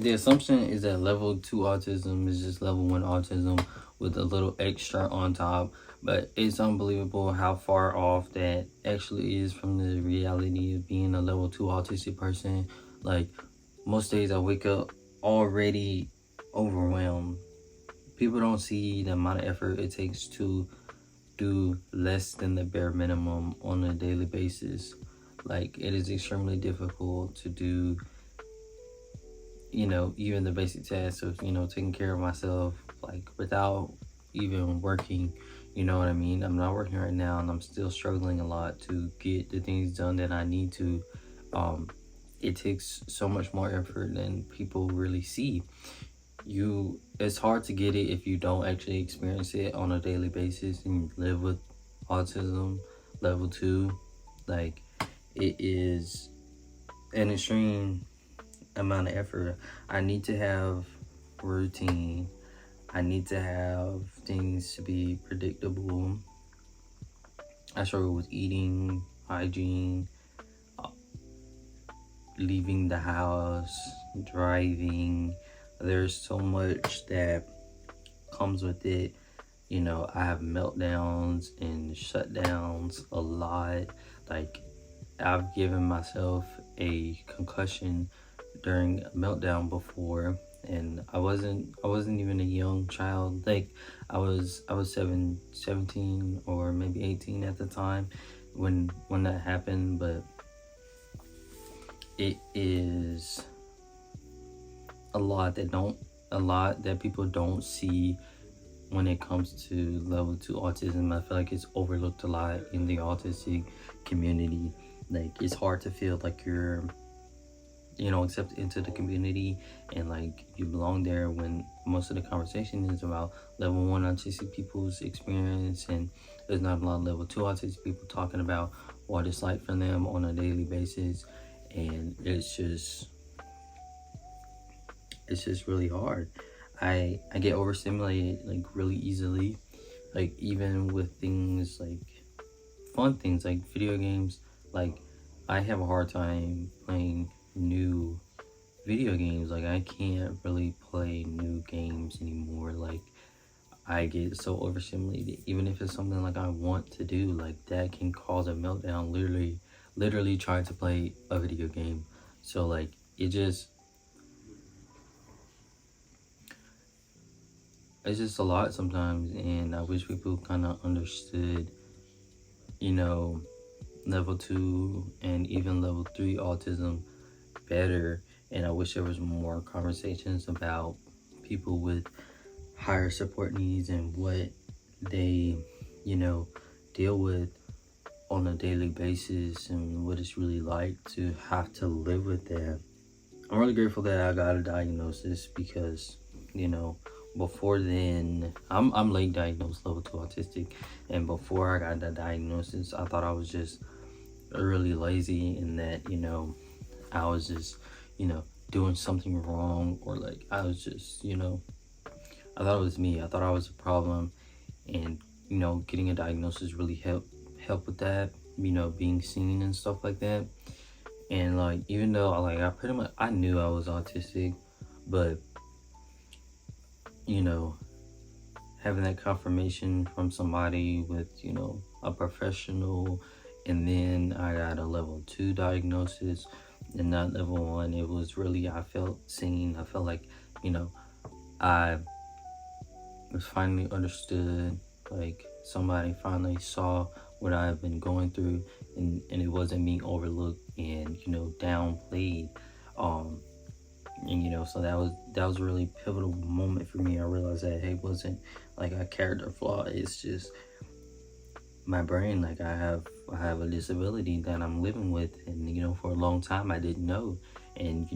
the assumption is that level 2 autism is just level 1 autism with a little extra on top, but it's unbelievable how far off that actually is from the reality of being a level 2 autistic person. Like, most days I wake up already overwhelmed. People don't see the amount of effort it takes to do less than the bare minimum on a daily basis. Like, it is extremely difficult to do, even the basic tasks of, taking care of myself, like, without even working. You know what I mean? I'm not working right now, and I'm still struggling a lot to get the things done that I need to. It takes so much more effort than people really see. It's hard to get it if you don't actually experience it on a daily basis and you live with autism level 2. Like, it is an extreme amount of effort. I need to have routine. I need to have things to be predictable. I struggle with eating, hygiene, leaving the house, driving. There's so much that comes with it. I have meltdowns and shutdowns a lot. Like, I've given myself a concussion during a meltdown before, and I wasn't even a young child. Like, I was 17 or maybe 18 at the time when that happened. But it is a lot that people don't see when it comes to level 2 autism. I feel like it's overlooked a lot in the autistic community. Like, it's hard to feel like you're accepted into the community and like you belong there, when most of the conversation is about level 1 autistic people's experience, and there's not a lot of level 2 autistic people talking about what it's like for them on a daily basis. And it's just really hard. I get overstimulated like really easily, like even with things like fun things like video games. Like, I have a hard time playing new video games. Like, I can't really play new games anymore. Like, I get so overstimulated. Even if it's something like I want to do, like, that can cause a meltdown, literally trying to play a video game. So like, it's just a lot sometimes, and I wish people kind of understood, level 2 and even level 3 autism better. And I wish there was more conversations about people with higher support needs and what they, deal with on a daily basis, and what it's really like to have to live with that. I'm really grateful that I got a diagnosis, because, before then, I'm late diagnosed level 2 autistic, and before I got the diagnosis, I thought I was just really lazy, and that, I was just, doing something wrong, or like I was just, I thought it was me. I thought I was a problem, and getting a diagnosis really help with that, being seen and stuff like that. And like, even though I knew I was autistic, but having that confirmation from somebody with a professional, and then I got a level 2 diagnosis and not level 1. It was really, I felt seen. I felt like I was finally understood. Like, somebody finally saw what I've been going through, and it wasn't being overlooked and downplayed. And so that was a really pivotal moment for me. I realized that it wasn't like a character flaw. It's just my brain. Like, I have a disability that I'm living with, and for a long time I didn't know. And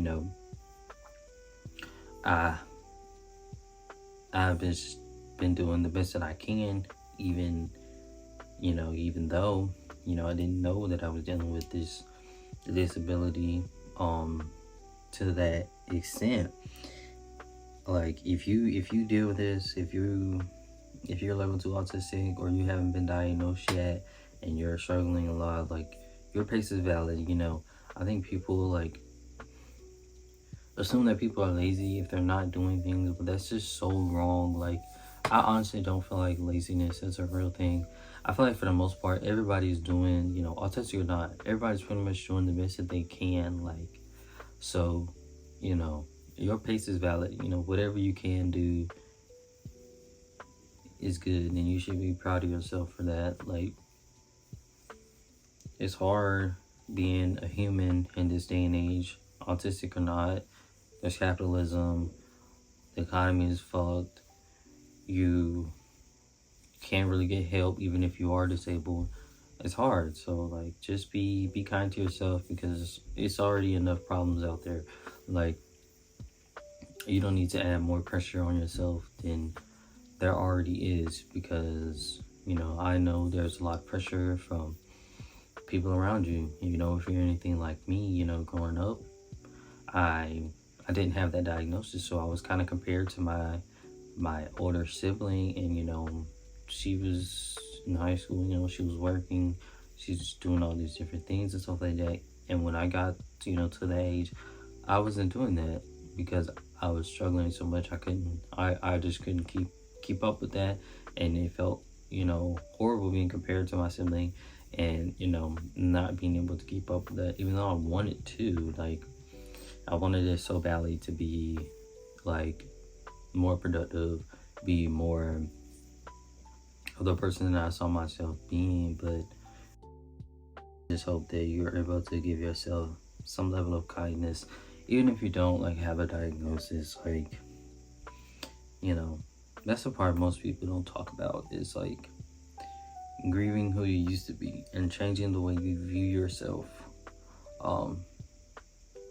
I've just been doing the best that I can, even though I didn't know that I was dealing with this disability to that extent. Like, if you deal with this, if you're level 2 autistic, or you haven't been diagnosed yet and you're struggling a lot, like, your pace is valid. I think people, like, assume that people are lazy if they're not doing things, but that's just so wrong. Like, I honestly don't feel like laziness is a real thing. I feel like for the most part, everybody's doing, autistic or not, everybody's pretty much doing the best that they can. Like, so, you know, your pace is valid. Whatever you can do is good, and you should be proud of yourself for that. Like, it's hard being a human in this day and age, autistic or not. There's capitalism, the economy is fucked, you can't really get help even if you are disabled. It's hard. So like, just be kind to yourself, because it's already enough problems out there. Like, you don't need to add more pressure on yourself than there already is, because I know there's a lot of pressure from people around you. If you're anything like me, growing up, I didn't have that diagnosis, so I was kind of compared to my older sibling, and she was in high school. She was working, she's doing all these different things and stuff like that. And when I got to that age, I wasn't doing that because I was struggling so much. I just couldn't keep up with that, and it felt horrible being compared to my sibling, and not being able to keep up with that, even though I wanted to. Like, I wanted it so badly to be like more productive, be more of the person that I saw myself being. But I just hope that you're able to give yourself some level of kindness, even if you don't like have a diagnosis. Like, that's the part most people don't talk about, is like grieving who you used to be and changing the way you view yourself.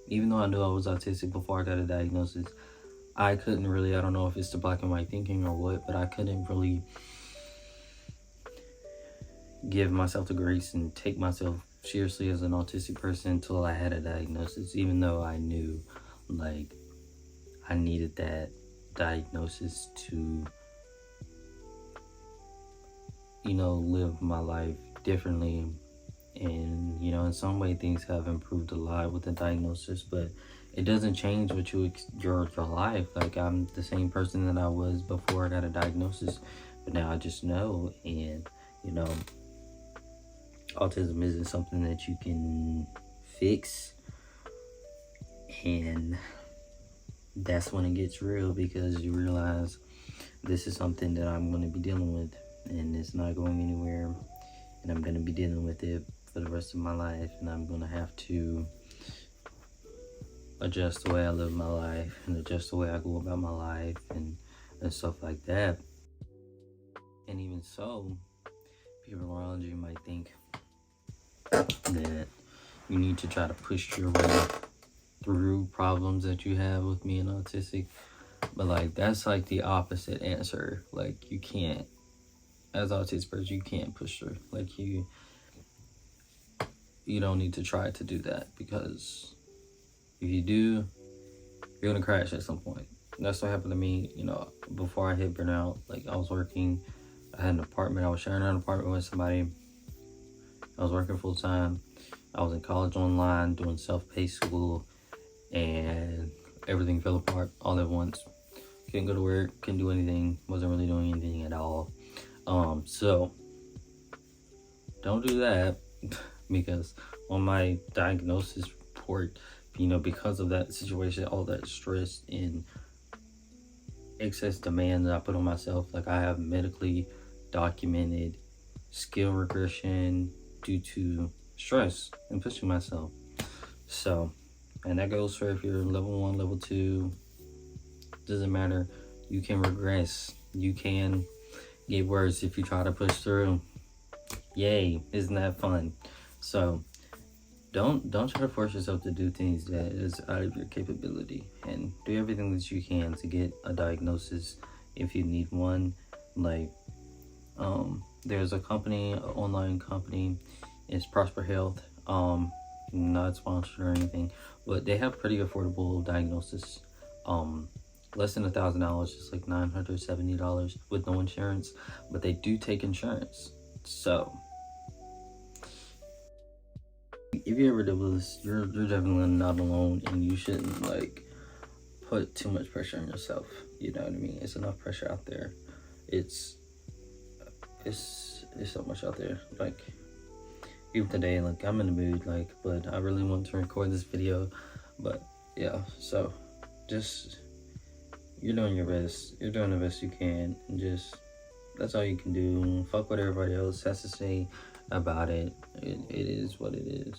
Even though I knew I was autistic before I got a diagnosis, I couldn't really, I don't know if it's the black and white thinking or what, but I couldn't really give myself the grace and take myself seriously as an autistic person until I had a diagnosis, even though I knew like I needed that diagnosis to live my life differently. And in some way things have improved a lot with the diagnosis, but it doesn't change what your life. Like, I'm the same person that I was before I got a diagnosis, but now I just know. And autism isn't something that you can fix, and that's when it gets real, because you realize this is something that I'm going to be dealing with, and it's not going anywhere, and I'm going to be dealing with it for the rest of my life, and I'm going to have to adjust the way I live my life and adjust the way I go about my life and stuff like that. And even so, people around you might think that you need to try to push your way through problems that you have with being autistic, but like, that's like the opposite answer. Like, you can't, as an autistic person, you can't push through. Like, you don't need to try to do that, because if you do, you're gonna crash at some point. That's what happened to me. Before I hit burnout, like, I was working, I had an apartment, I was sharing an apartment with somebody, I was working full time, I was in college online doing self-paced school, and everything fell apart all at once. Couldn't go to work, couldn't do anything, wasn't really doing anything at all. So don't do that, because on my diagnosis report, because of that situation, all that stress and excess demand that I put on myself, like, I have medically documented skill regression due to stress and pushing myself. So, and that goes for if you're level 1, level 2, doesn't matter. You can regress. You can get worse if you try to push through. Yay, isn't that fun? So don't try to force yourself to do things that is out of your capability, and do everything that you can to get a diagnosis if you need one. Like, there's a company, an online company, it's Prosper Health, not sponsored or anything, but they have pretty affordable diagnosis, less than $1,000, just like $970 with no insurance, but they do take insurance. So if you ever deal with this, you're definitely not alone, and you shouldn't like put too much pressure on yourself. You know what I mean? It's enough pressure out there. It's so much out there. Like, even today, like, I'm in the mood, like, but I really want to record this video. But yeah, so just, you're doing your best. You're doing the best you can, and just, that's all you can do. Fuck what everybody else has to say about it. It is what it is.